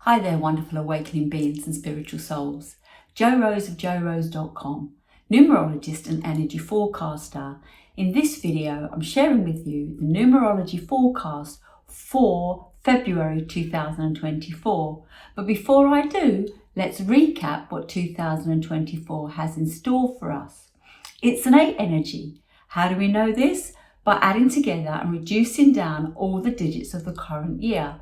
Hi there, wonderful awakening beings and spiritual souls. Jo Rose of jorose.com, numerologist and energy forecaster. In this video, I'm sharing with you the numerology forecast for February 2024. But before I do, let's recap what 2024 has in store for us. It's an 8 energy. How do we know this? By adding together and reducing down all the digits of the current year.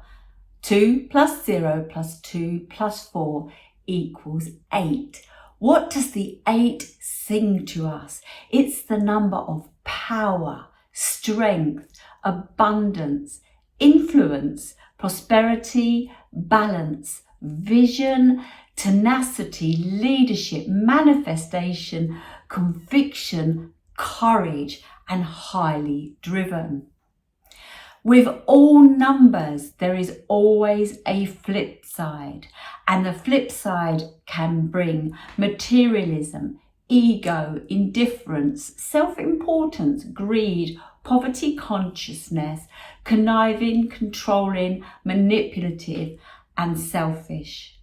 2 plus 0 plus 2 plus 4 equals 8. What does the 8 sing to us? It's the number of power, strength, abundance, influence, prosperity, balance, vision, tenacity, leadership, manifestation, conviction, courage, and highly driven. With all numbers, there is always a flip side, and the flip side can bring materialism, ego, indifference, self-importance, greed, poverty consciousness, conniving, controlling, manipulative, and selfish.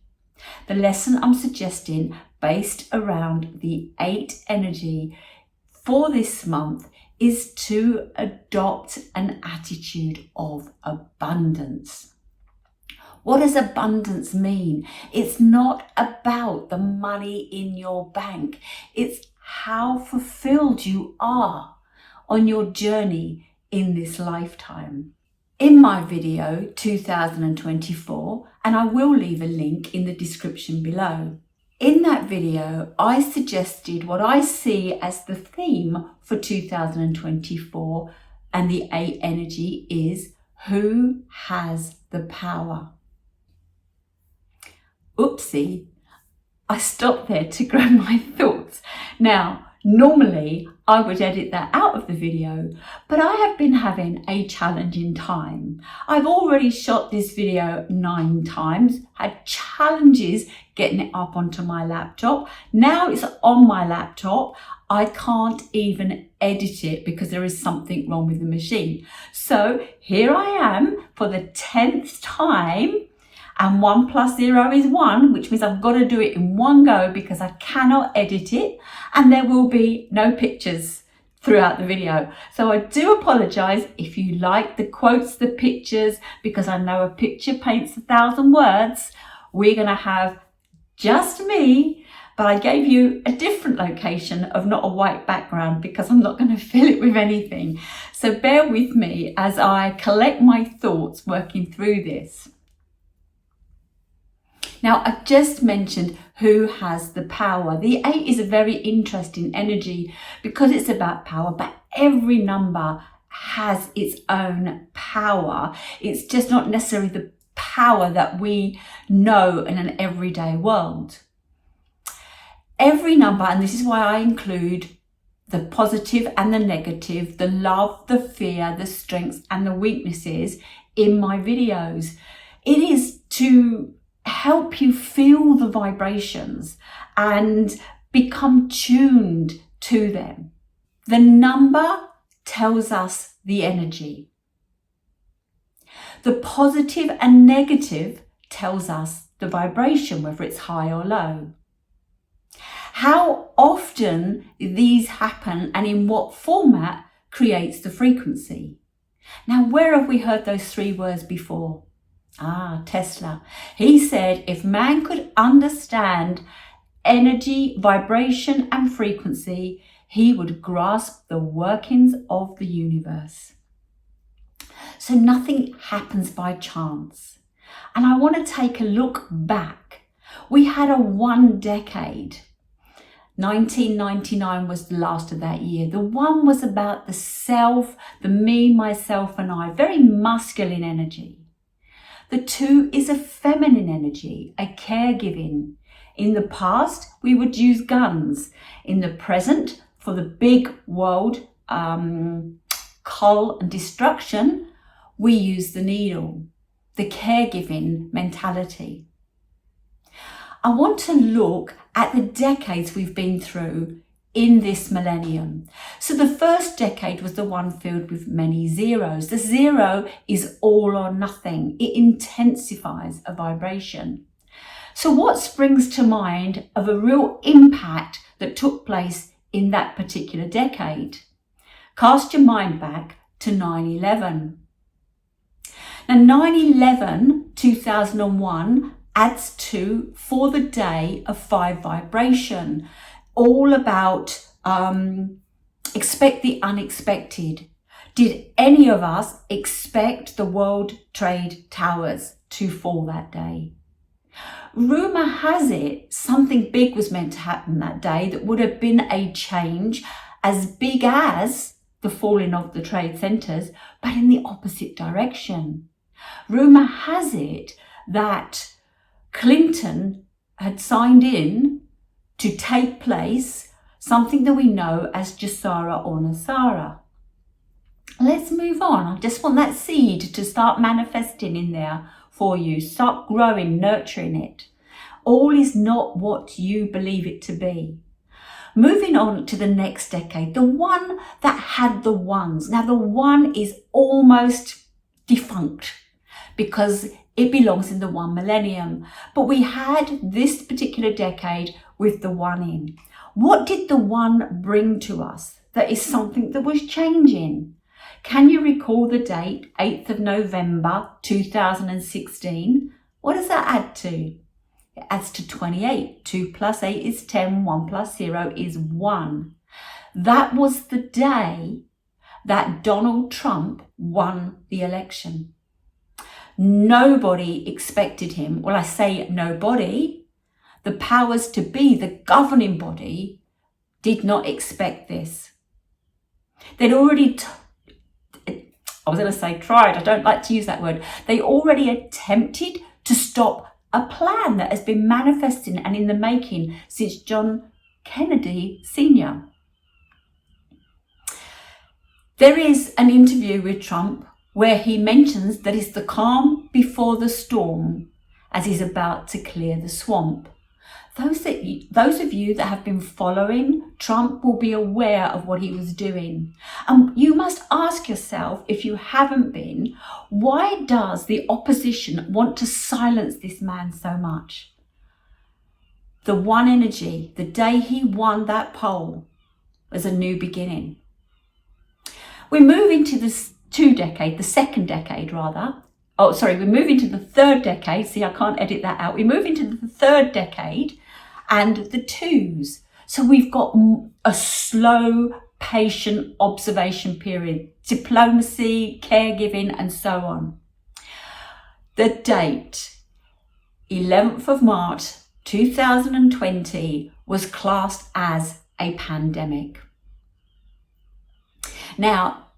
The lesson I'm suggesting, based around the 8 energy for this month, is to adopt an attitude of abundance. What does abundance mean? It's not about the money in your bank. It's how fulfilled you are on your journey in this lifetime. In my video 2024, and I will leave a link in the description below, in that video, I suggested what I see as the theme for 2024, and the 8 energy is who has the power. Oopsie, I stopped there to grab my thoughts. Now, normally I would edit that out of the video, but I have been having a challenging time. I've already shot this video 9 times, had challenges getting it up onto my laptop. Now it's on my laptop. I can't even edit it because there is something wrong with the machine. So here I am for the 10th time, and 1 plus 0 is 1, which means I've got to do it in one go because I cannot edit it, and there will be no pictures throughout the video. So I do apologise if you like the quotes, the pictures, because I know a picture paints 1,000 words. We're going to have just me, but I gave you a different location of not a white background because I'm not going to fill it with anything. So bear with me as I collect my thoughts working through this. Now, I just mentioned who has the power. The 8 is a very interesting energy because it's about power, but every number has its own power. It's just not necessarily the power that we know in an everyday world. Every number, and this is why I include the positive and the negative, the love, the fear, the strengths and the weaknesses in my videos. It is to help you feel the vibrations and become tuned to them. The number tells us the energy. The positive and negative tells us the vibration, whether it's high or low. How often these happen and in what format creates the frequency. Now, where have we heard those 3 words before? Tesla. He said if man could understand energy, vibration and frequency, he would grasp the workings of the universe. So nothing happens by chance. And I want to take a look back. We had a 1 decade. 1999 was the last of that year. The 1 was about the self, the me, myself and I, very masculine energy. The 2 is a feminine energy, a caregiving. In the past, we would use guns. In the present, for the big world, cull and destruction, we use the needle, the caregiving mentality. I want to look at the decades we've been through in this millennium. So the first decade was the one filled with many zeros. The zero is all or nothing. It intensifies a vibration. So what springs to mind of a real impact that took place in that particular decade? Cast your mind back to 9/11. Now 9/11, 2001, adds to For the Day of 5 vibration, all about expect the unexpected. Did any of us expect the World Trade Towers to fall that day? Rumour has it something big was meant to happen that day that would have been a change as big as the falling of the trade centres, but in the opposite direction. Rumour has it that Clinton had signed in to take place something that we know as Jasara or Nasara. Let's move on. I just want that seed to start manifesting in there for you. Start growing, nurturing it. All is not what you believe it to be. Moving on to the next decade, the one that had the ones. Now the one is almost defunct because it belongs in the one millennium. But we had this particular decade with the one in. What did the one bring to us? That is something that was changing. Can you recall the date, 8th of November 2016? What does that add to? It adds to 28. 2 plus 8 is 10. 1 plus 0 is 1. That was the day that Donald Trump won the election. Nobody expected him. Well, I say nobody. The powers to be, the governing body, did not expect this. They'd already, tried. I don't like to use that word. They already attempted to stop a plan that has been manifesting and in the making since John Kennedy Sr. There is an interview with Trump where he mentions that it's the calm before the storm as he's about to clear the swamp. Those of you that have been following Trump will be aware of what he was doing. And you must ask yourself, if you haven't been, why does the opposition want to silence this man so much? The one energy, the day he won that poll, was a new beginning. We move into the second decade rather. We move into the third decade. See, I can't edit that out. We move into the third decade and the twos. So we've got a slow, patient observation period, diplomacy, caregiving, and so on. The date, 11th of March, 2020, was classed as a pandemic. Now,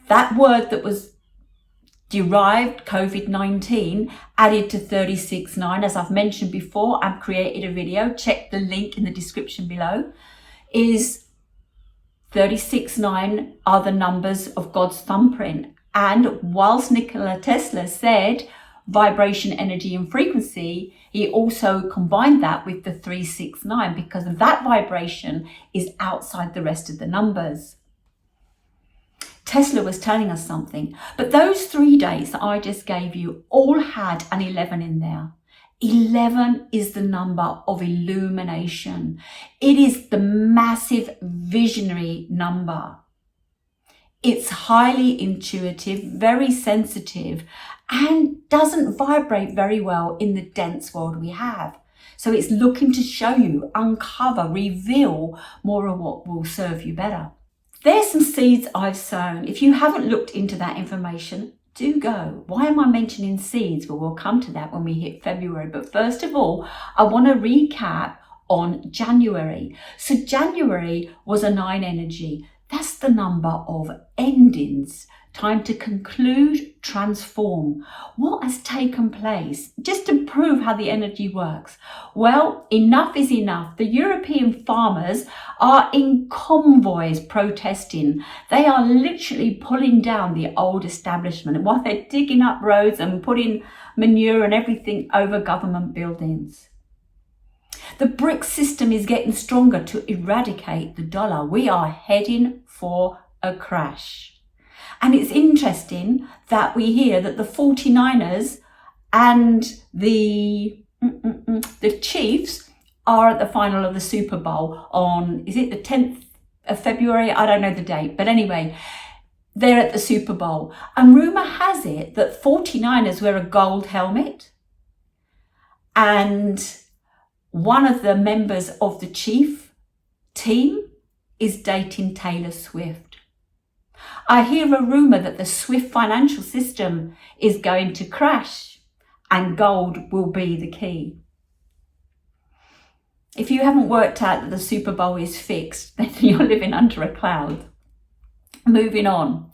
that word that was derived, COVID-19, added to 36.9, as I've mentioned before, I've created a video, check the link in the description below, is 36.9 are the numbers of God's thumbprint. And whilst Nikola Tesla said vibration, energy and frequency, he also combined that with the 369 because that vibration is outside the rest of the numbers. Tesla was telling us something, but those 3 days that I just gave you all had an 11 in there. 11 is the number of illumination. It is the massive visionary number. It's highly intuitive, very sensitive, and doesn't vibrate very well in the dense world we have. So it's looking to show you, uncover, reveal more of what will serve you better. There's some seeds I've sown. If you haven't looked into that information, do go. Why am I mentioning seeds? Well, we'll come to that when we hit February. But first of all, I want to recap on January. So January was a 9 energy. That's the number of endings. Time to conclude, transform. What has taken place? Just to prove how the energy works. Well, enough is enough. The European farmers are in convoys protesting. They are literally pulling down the old establishment while they're digging up roads and putting manure and everything over government buildings. The BRICS system is getting stronger to eradicate the dollar. We are heading for a crash. And it's interesting that we hear that the 49ers and the Chiefs are at the final of the Super Bowl on, is it the 10th of February? I don't know the date, but anyway, they're at the Super Bowl. And rumour has it that 49ers wear a gold helmet, and one of the members of the Chief team is dating Taylor Swift. I hear a rumour that the Swift financial system is going to crash and gold will be the key. If you haven't worked out that the Super Bowl is fixed, then you're living under a cloud. Moving on.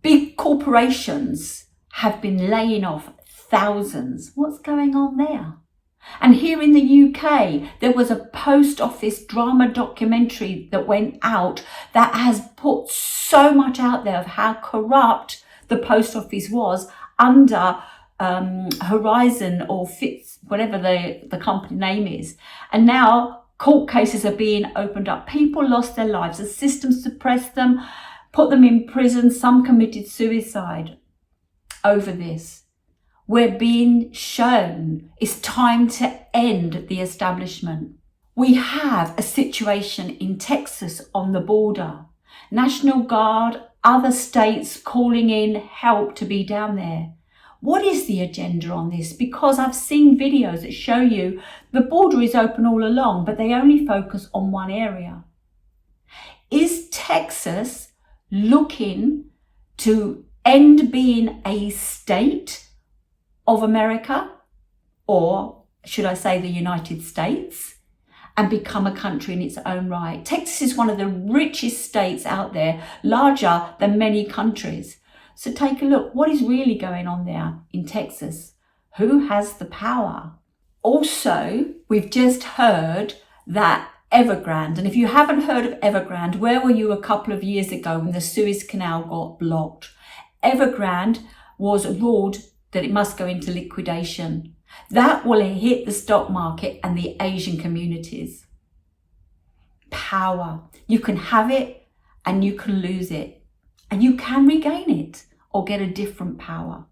Big corporations have been laying off thousands. What's going on there? And here in the UK, there was a post office drama documentary that went out that has put so much out there of how corrupt the post office was under Horizon or Fitz, whatever the company name is. And now court cases are being opened up. People lost their lives. The system suppressed them, put them in prison. Some committed suicide over this. We're being shown it's time to end the establishment. We have a situation in Texas on the border. National Guard, other states calling in help to be down there. What is the agenda on this? Because I've seen videos that show you the border is open all along, but they only focus on one area. Is Texas looking to end being a state of America, or should I say the United States, and become a country in its own right? Texas is one of the richest states out there, larger than many countries. So take a look. What is really going on there in Texas? Who has the power? Also, we've just heard that Evergrande, and if you haven't heard of Evergrande, where were you a couple of years ago when the Suez Canal got blocked? Evergrande was ruled that it must go into liquidation. That will hit the stock market and the Asian communities. Power. You can have it and you can lose it, and you can regain it or get a different power.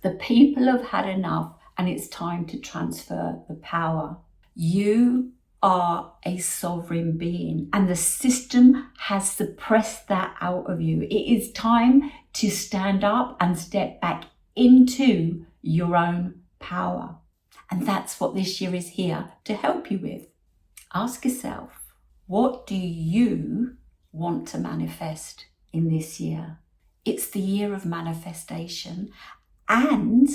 The people have had enough, and it's time to transfer the power. You are a sovereign being, and the system has suppressed that out of you. It is time to stand up and step back into your own power. And that's what this year is here to help you with. Ask yourself, what do you want to manifest in this year? It's the year of manifestation, and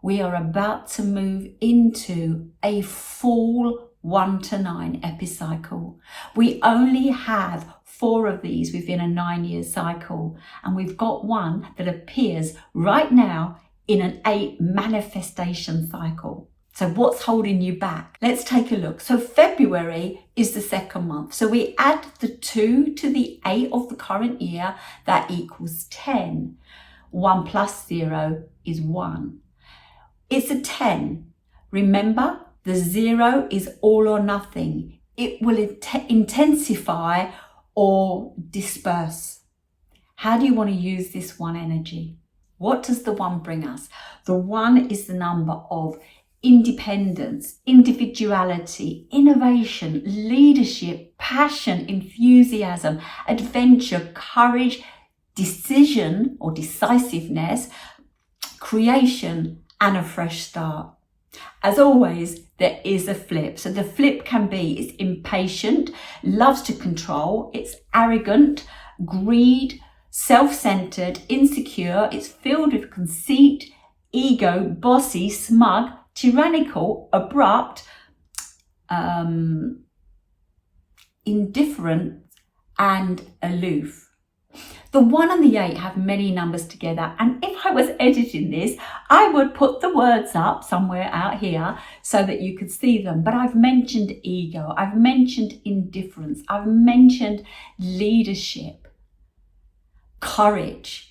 we are about to move into a full 1 to 9 epicycle. We only have 4 of these within a 9-year cycle, and we've got one that appears right now in an 8 manifestation cycle. So what's holding you back? Let's take a look. So February is the second month. So we add the 2 to the 8 of the current year, that equals 10. 1 plus 0 is 1. It's a 10. Remember, the 0 is all or nothing. It will intensify or disperse. How do you want to use this 1 energy? What does the 1 bring us? The 1 is the number of independence, individuality, innovation, leadership, passion, enthusiasm, adventure, courage, decision or decisiveness, creation, and a fresh start. As always, there is a flip. So the flip can be it's impatient, loves to control, it's arrogant, greed, self-centered, insecure, it's filled with conceit, ego, bossy, smug, tyrannical, abrupt, indifferent, and aloof. The 1 and the 8 have many numbers together, and if I was editing this, I would put the words up somewhere out here so that you could see them. But I've mentioned ego, I've mentioned indifference, I've mentioned leadership, courage.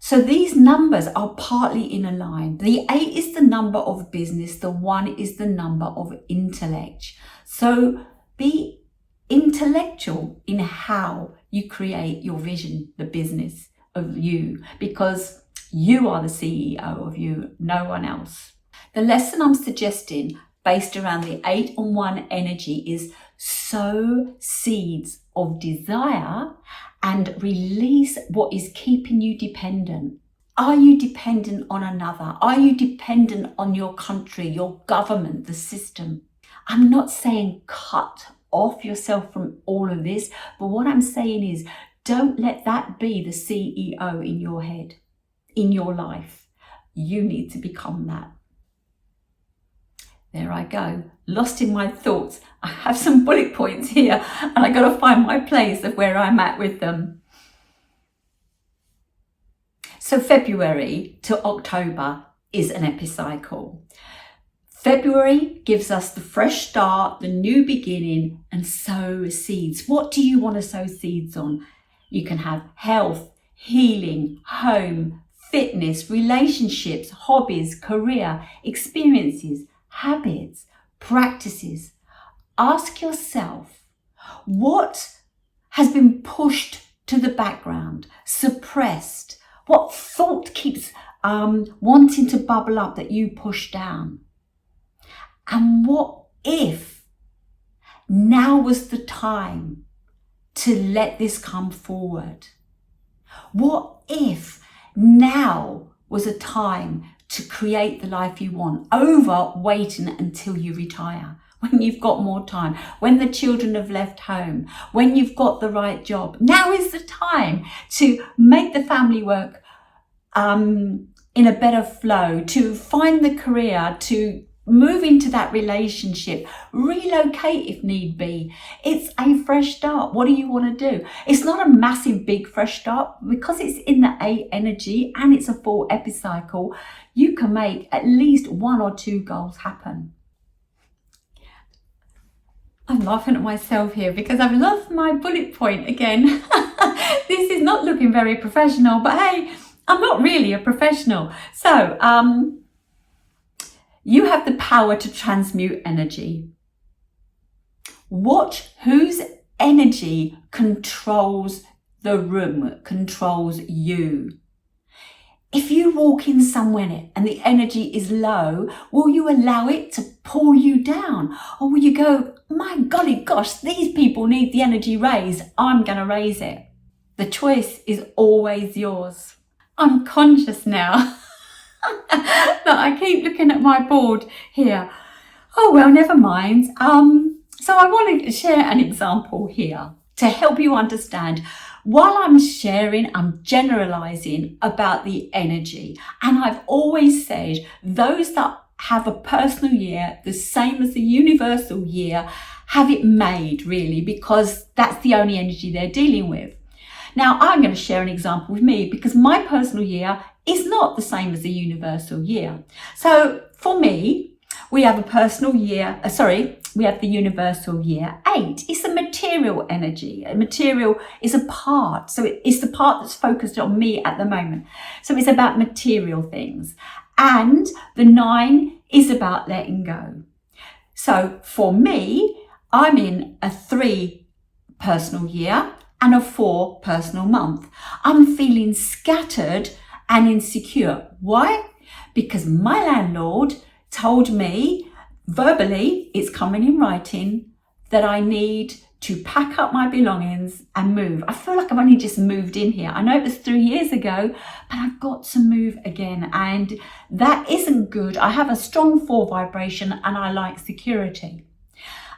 So these numbers are partly in a line. The 8 is the number of business. The 1 is the number of intellect. So be intellectual in how you create your vision, the business of you, because you are the CEO of you, no one else. The lesson I'm suggesting based around the 8 and 1 energy is sow seeds of desire and release what is keeping you dependent. Are you dependent on another? Are you dependent on your country, your government, the system? I'm not saying cut off yourself from all of this, but what I'm saying is don't let that be the CEO in your head, in your life. You need to become that. There I go, lost in my thoughts. I have some bullet points here and I got to find my place of where I'm at with them. So February to October is an epicycle. February gives us the fresh start, the new beginning, and sow seeds. What do you want to sow seeds on? You can have health, healing, home, fitness, relationships, hobbies, career, experiences, habits, practices. Ask yourself, what has been pushed to the background, suppressed? What thought keeps wanting to bubble up that you push down? And what if now was the time to let this come forward? What if now was a time to create the life you want, over waiting until you retire, when you've got more time, when the children have left home, when you've got the right job? Now is the time to make the family work in a better flow, to find the career, to move into that relationship, relocate if need be. It's a fresh start. What do you want to do? It's not a massive, big fresh start, because it's in the 8 energy and it's a full epicycle. You can make at least 1 or 2 goals happen. I'm laughing at myself here because I've lost my bullet point again. This is not looking very professional, but hey, I'm not really a professional. So, you have the power to transmute energy. Watch whose energy controls the room, controls you. If you walk in somewhere and the energy is low, will you allow it to pull you down? Or will you go, my golly gosh, these people need the energy raised, I'm going to raise it? The choice is always yours. I'm conscious now that I keep looking at my board here. Oh, well, never mind. So I want to share an example here to help you understand. While I'm sharing, I'm generalizing about the energy. And I've always said those that have a personal year, the same as the universal year, have it made, really, because that's the only energy they're dealing with. Now, I'm going to share an example with me because my personal year is not the same as the universal year. So for me, we have a personal year, we have the universal year 8. It's a material energy. A material is a part. So it's the part that's focused on me at the moment. So it's about material things. And the 9 is about letting go. So for me, I'm in a 3 personal year and a 4 personal month. I'm feeling scattered and insecure. Why? Because my landlord told me verbally, it's coming in writing, that I need to pack up my belongings and move. I feel like I've only just moved in here. I know it was 3 years ago, but I've got to move again. And that isn't good. I have a strong 4 vibration and I like security.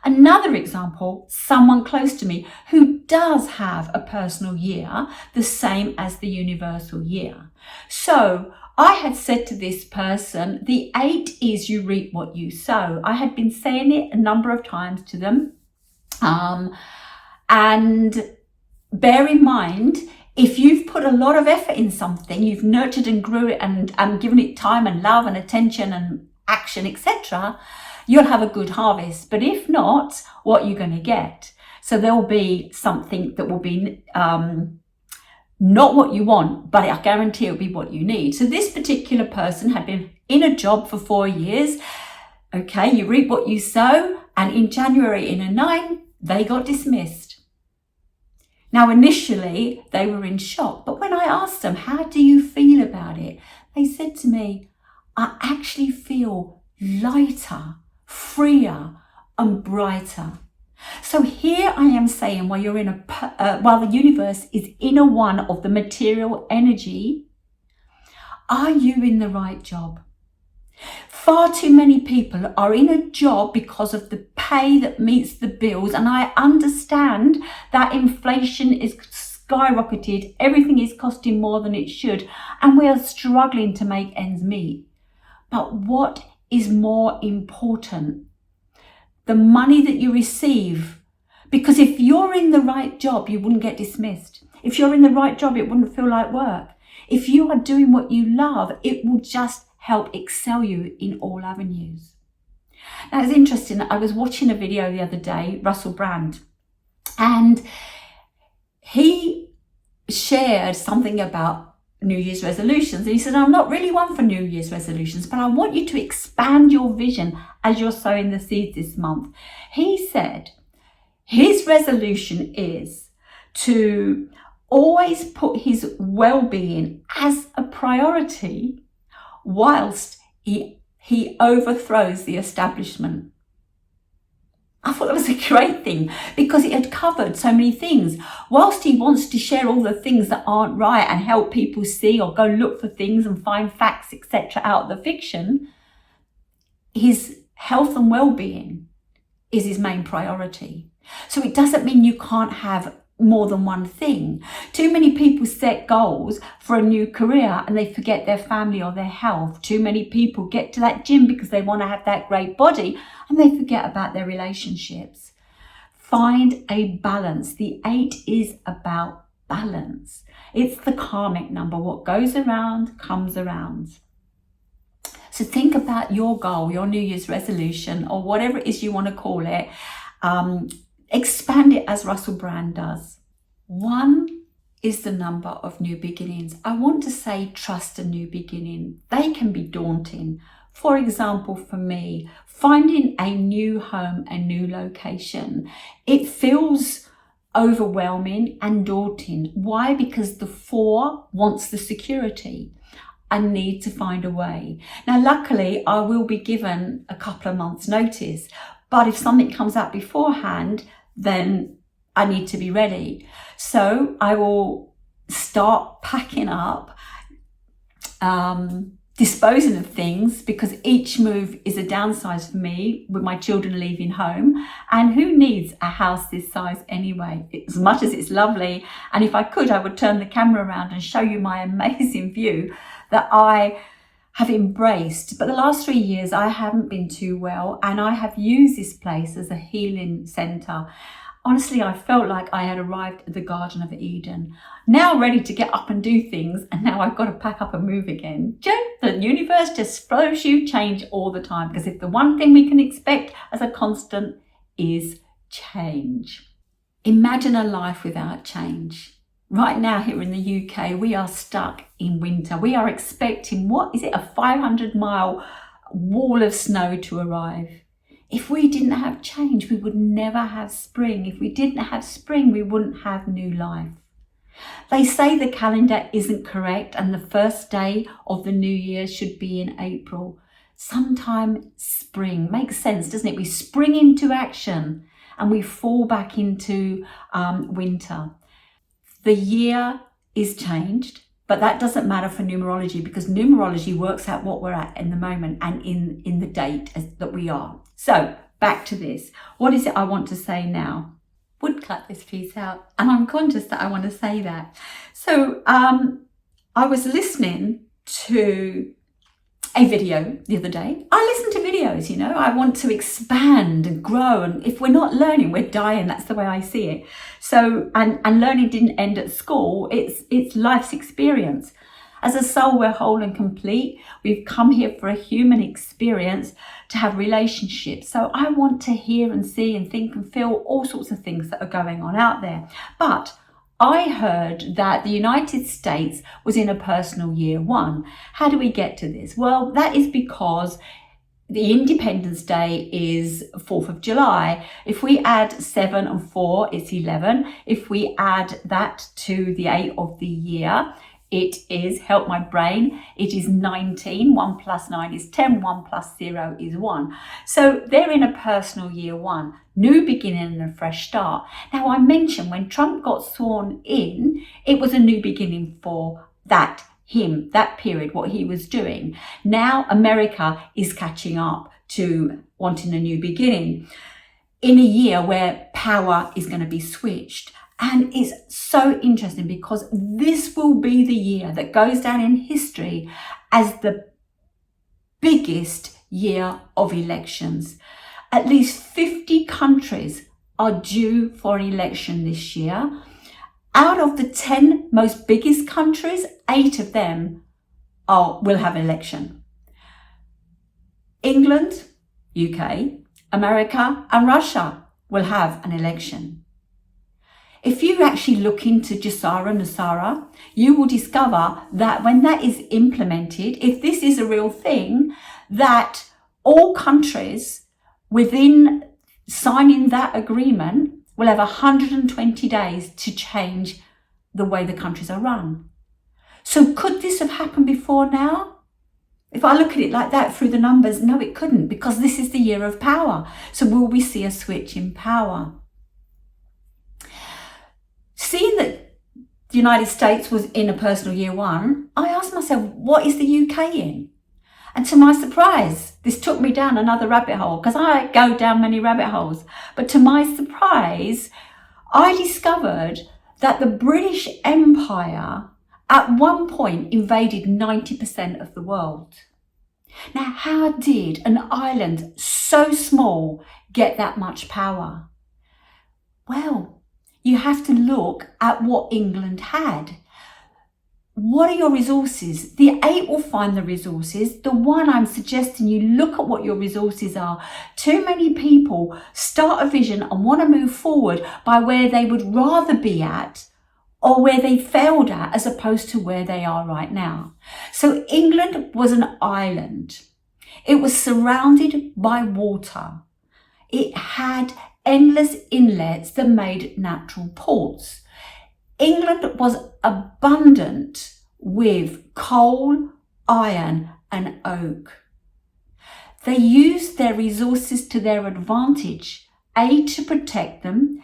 Another example, someone close to me who does have a personal year, the same as the universal year. So I had said to this person, the 8 is you reap what you sow. I had been saying it a number of times to them. And bear in mind, if you've put a lot of effort in something, you've nurtured and grew it and given it time and love and attention and action, etc., you'll have a good harvest. But if not, what are you going to get? So there will be something that will be not what you want, but I guarantee it'll be what you need. So this particular person had been in a job for 4 years. Okay, you reap what you sow. And in January, in a 9, they got dismissed. Now, initially, they were in shock. But when I asked them, how do you feel about it? They said to me, I actually feel lighter, freer, and brighter. So here I am saying, while you're in while the universe is in a one of the material energy, are you in the right job? Far too many people are in a job because of the pay that meets the bills. And I understand that inflation is skyrocketed. Everything is costing more than it should. And we are struggling to make ends meet. But what is more important? The money that you receive. Because if you're in the right job, you wouldn't get dismissed. If you're in the right job, it wouldn't feel like work. If you are doing what you love, it will just help excel you in all avenues. Now, it's interesting. I was watching a video the other day, Russell Brand, and he shared something about New Year's resolutions. And he said, I'm not really one for New Year's resolutions, but I want you to expand your vision as you're sowing the seeds this month. He said his resolution is to always put his well-being as a priority whilst he overthrows the establishment. I thought that was a great thing because it had covered so many things. Whilst he wants to share all the things that aren't right and help people see or go look for things and find facts, etc. out of the fiction, his health and well-being is his main priority. So it doesn't mean you can't have more than one thing. Too many people set goals for a new career and they forget their family or their health. Too many people get to that gym because they want to have that great body and they forget about their relationships. Find a balance. The 8 is about balance. It's the karmic number. What goes around comes around. So think about your goal, your New Year's resolution, or whatever it is you want to call it. Expand it as Russell Brand does. 1 is the number of new beginnings. I want to say trust a new beginning. They can be daunting. For example, for me, finding a new home, a new location, it feels overwhelming and daunting. Why? Because the 4 wants the security. I need to find a way. Now, luckily, I will be given a couple of months' notice. But if something comes up beforehand, then I need to be ready. So I will start packing up, disposing of things, because each move is a downsize for me with my children leaving home. And who needs a house this size anyway? As much as it's lovely. And if I could, I would turn the camera around and show you my amazing view that I have embraced. But the last 3 years I haven't been too well, and I have used this place as a healing centre. Honestly, I felt like I had arrived at the Garden of Eden, now ready to get up and do things, and now I've got to pack up and move again. The universe just throws you change all the time, because if the one thing we can expect as a constant is change. Imagine a life without change. Right now here in the UK, we are stuck in winter. We are expecting, a 500-mile wall of snow to arrive. If we didn't have change, we would never have spring. If we didn't have spring, we wouldn't have new life. They say the calendar isn't correct and the first day of the new year should be in April. Sometime spring. Makes sense, doesn't it? We spring into action and we fall back into winter. The year is changed, but that doesn't matter for numerology, because numerology works out what we're at in the moment and in the date that we are. So back to this. What is it I want to say now? Would cut this piece out, and I'm conscious that I want to say that. So I was listening to a video the other day. I listen to videos, I want to expand and grow. And if we're not learning, we're dying. That's the way I see it. So, and learning didn't end at school. It's life's experience. As a soul, we're whole and complete. We've come here for a human experience, to have relationships. So I want to hear and see and think and feel all sorts of things that are going on out there. But I heard that the United States was in a personal year one. How do we get to this? Well, that is because the Independence Day is 4th of July. If we add 7 and 4, it's 11. If we add that to the 8 of the year, it is, help my brain, it is 19. 1 plus 9 is 10. 1 plus 0 is 1. So they're in a personal year one. New beginning and a fresh start. Now, I mentioned when Trump got sworn in, it was a new beginning for that period, what he was doing. Now America is catching up to wanting a new beginning in a year where power is going to be switched. And it's so interesting because this will be the year that goes down in history as the biggest year of elections. At least 50 countries are due for an election this year. Out of the 10 most biggest countries, 8 of them will have an election. England, UK, America and Russia will have an election. If you actually look into Jasara Nusara, you will discover that when that is implemented, if this is a real thing, that all countries within signing that agreement will have 120 days to change the way the countries are run. So could this have happened before now? If I look at it like that through the numbers, no, it couldn't, because this is the year of power. So will we see a switch in power? Seeing that the United States was in a personal year one, I asked myself, what is the UK in? And to my surprise, this took me down another rabbit hole, because I go down many rabbit holes. But to my surprise, I discovered that the British Empire at one point invaded 90% of the world. Now, how did an island so small get that much power? Well, you have to look at what England had. What are your resources? The 8 will find the resources. The 1, I'm suggesting you look at what your resources are. Too many people start a vision and want to move forward by where they would rather be at or where they failed at, as opposed to where they are right now. So England was an island. It was surrounded by water. It had endless inlets that made natural ports. England was abundant with coal, iron and oak. They used their resources to their advantage, A, to protect them,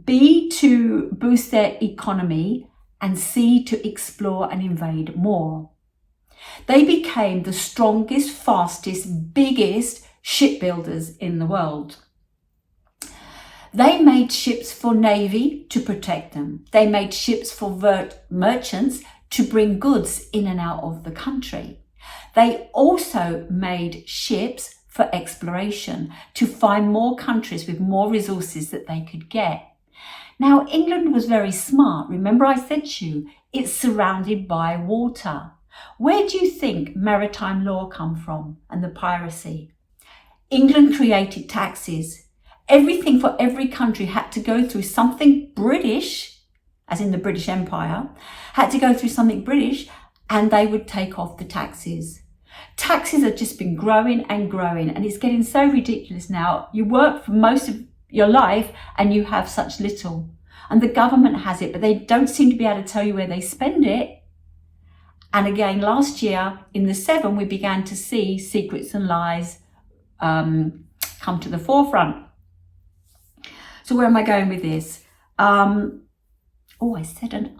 B, to boost their economy, and C, to explore and invade more. They became the strongest, fastest, biggest shipbuilders in the world. They made ships for navy to protect them. They made ships for merchants to bring goods in and out of the country. They also made ships for exploration to find more countries with more resources that they could get. Now, England was very smart. Remember I said to you, it's surrounded by water. Where do you think maritime law come from and the piracy? England created taxes. Everything for every country had to go through something British, as in the British Empire, had to go through something British, and they would take off the taxes. Taxes have just been growing and growing, and it's getting so ridiculous now. You work for most of your life and you have such little. And the government has it, but they don't seem to be able to tell you where they spend it. And again, last year in the 7, we began to see secrets and lies come to the forefront. So where am I going with this? I said an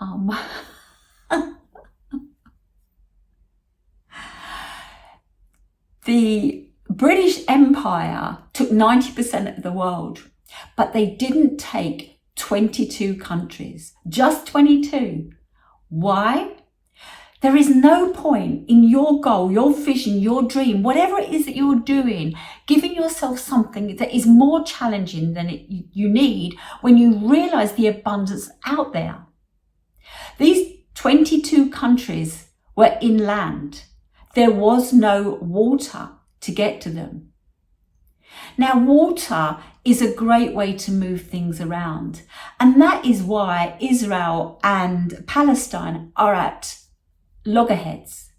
The British Empire took 90% of the world, but they didn't take 22 countries, just 22. Why? There is no point in your goal, your vision, your dream, whatever it is that you're doing, giving yourself something that is more challenging than you need when you realize the abundance out there. These 22 countries were inland. There was no water to get to them. Now, water is a great way to move things around, and that is why Israel and Palestine are at loggerheads.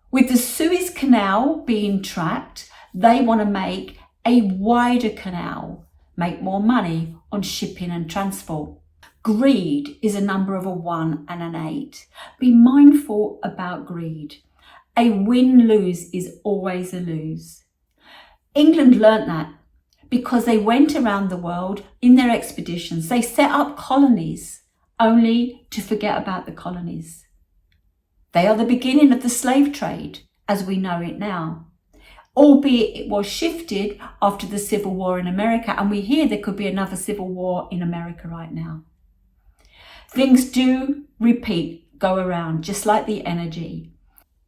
With the Suez Canal being tracked, they want to make a wider canal, make more money on shipping and transport. Greed is a number of a 1 and an 8. Be mindful about greed. A win-lose is always a lose. England learnt that because they went around the world in their expeditions. They set up colonies only to forget about the colonies. They are the beginning of the slave trade as we know it now, albeit it was shifted after the Civil War in America, and we hear there could be another civil war in America right now. Things do repeat, go around, just like the energy.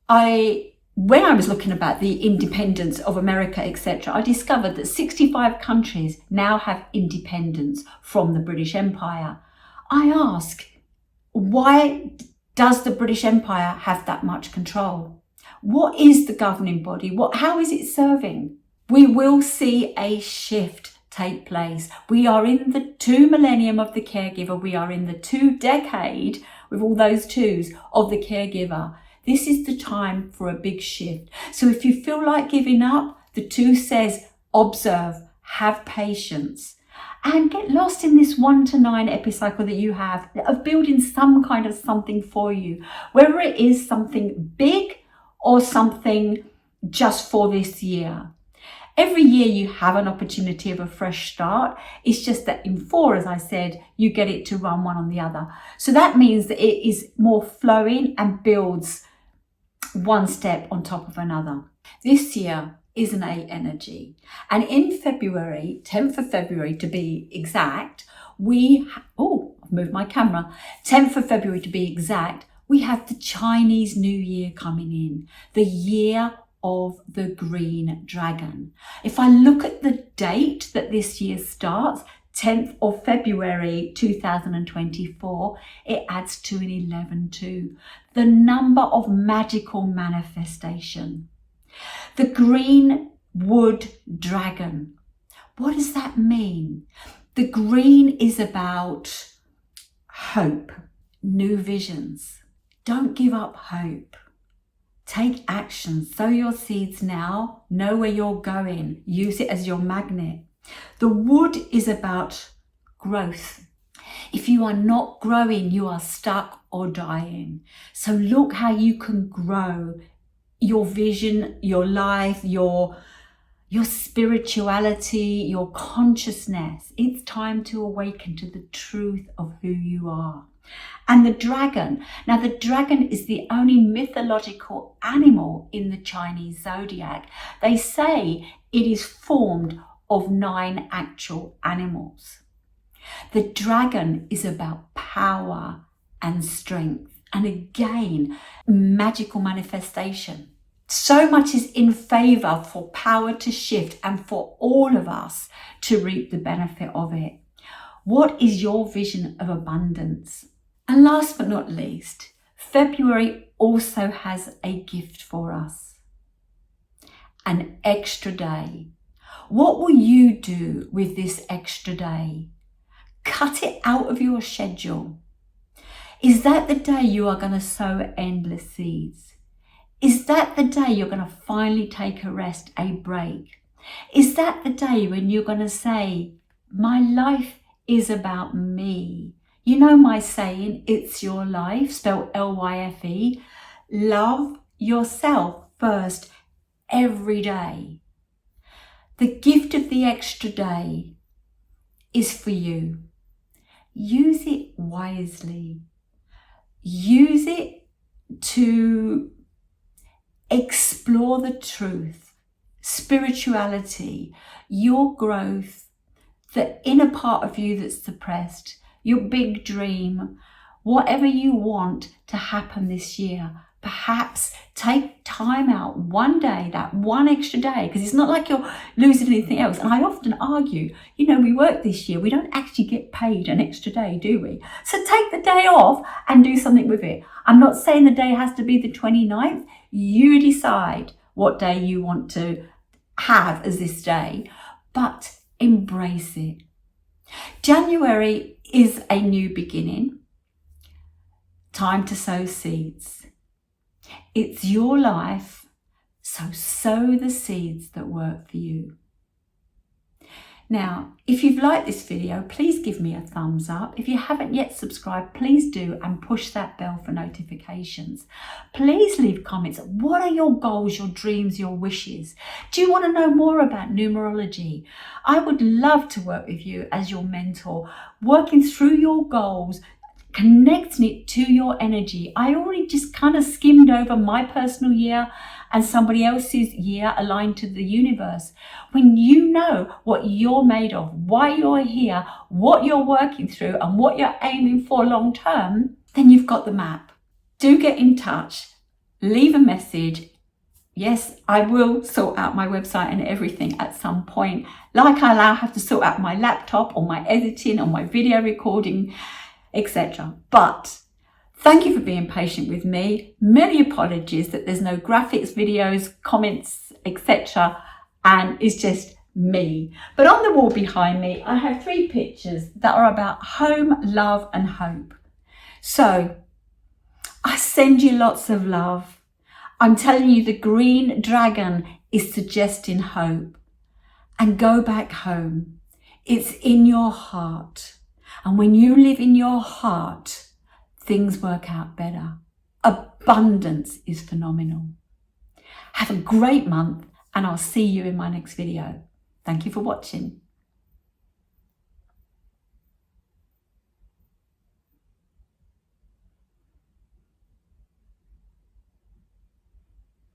When I was looking about the independence of America, etc., I discovered that 65 countries now have independence from the British Empire. I ask, why does the British Empire have that much control? What is the governing body? How is it serving? We will see a shift take place. We are in the 2 millennium of the caregiver. We are in the 2 decade, with all those 2s, of the caregiver. This is the time for a big shift. So if you feel like giving up, the 2 says, observe, have patience, and get lost in this 1 to 9 epicycle that you have of building some kind of something for you, whether it is something big or something just for this year. Every year you have an opportunity of a fresh start. It's just that in 4, as I said, you get it to run one on the other. So that means that it is more flowing and builds one step on top of another. This year is an 8 energy. And in February, 10th of February to be exact, I've moved my camera. 10th of February to be exact, we have the Chinese New Year coming in, the year of the green dragon. If I look at the date that this year starts, 10th of February 2024, it adds to an 11 too. The number of magical manifestation. The green wood dragon. What does that mean? The green is about hope, new visions. Don't give up hope. Take action. Sow your seeds now. Know where you're going. Use it as your magnet. The wood is about growth. If you are not growing, you are stuck or dying. So look how you can grow your vision, your life, your spirituality, your consciousness. It's time to awaken to the truth of who you are. And the dragon. Now, the dragon is the only mythological animal in the Chinese zodiac. They say it is formed of 9 actual animals. The dragon is about power and strength, and again, magical manifestation. So much is in favor for power to shift and for all of us to reap the benefit of it. What is your vision of abundance? And last but not least, February also has a gift for us. An extra day. What will you do with this extra day? Cut it out of your schedule. Is that the day you are going to sow endless seeds? Is that the day you're going to finally take a rest, a break? Is that the day when you're going to say, my life is about me? You know my saying, it's your life, spelled L-Y-F-E. Love yourself first every day. The gift of the extra day is for you. Use it wisely. Use it to explore the truth, spirituality, your growth, the inner part of you that's suppressed, your big dream, whatever you want to happen this year. Perhaps take time out one day, that one extra day, because it's not like you're losing anything else. And I often argue, we work this year, we don't actually get paid an extra day, do we? So take the day off and do something with it. I'm not saying the day has to be the 29th. You decide what day you want to have as this day, but embrace it. January is a new beginning. Time to sow seeds. It's your life, so sow the seeds that work for you. Now, if you've liked this video, please give me a thumbs up. If you haven't yet subscribed, please do, and push that bell for notifications. Please leave comments. What are your goals, your dreams, your wishes? Do you want to know more about numerology? I would love to work with you as your mentor, working through your goals, connecting it to your energy. I already just kind of skimmed over my personal year and somebody else's year aligned to the universe. When you know what you're made of, why you're here, what you're working through, and what you're aiming for long term, then you've got the map. Do get in touch, leave a message. Yes, I will sort out my website and everything at some point. Like I now have to sort out my laptop or my editing or my video recording, etc. But thank you for being patient with me. Many apologies that there's no graphics, videos, comments, etc. And it's just me. But on the wall behind me, I have 3 pictures that are about home, love and hope. So I send you lots of love. I'm telling you the green dragon is suggesting hope. And go back home. It's in your heart. And when you live in your heart, things work out better. Abundance is phenomenal. Have a great month, and I'll see you in my next video. Thank you for watching.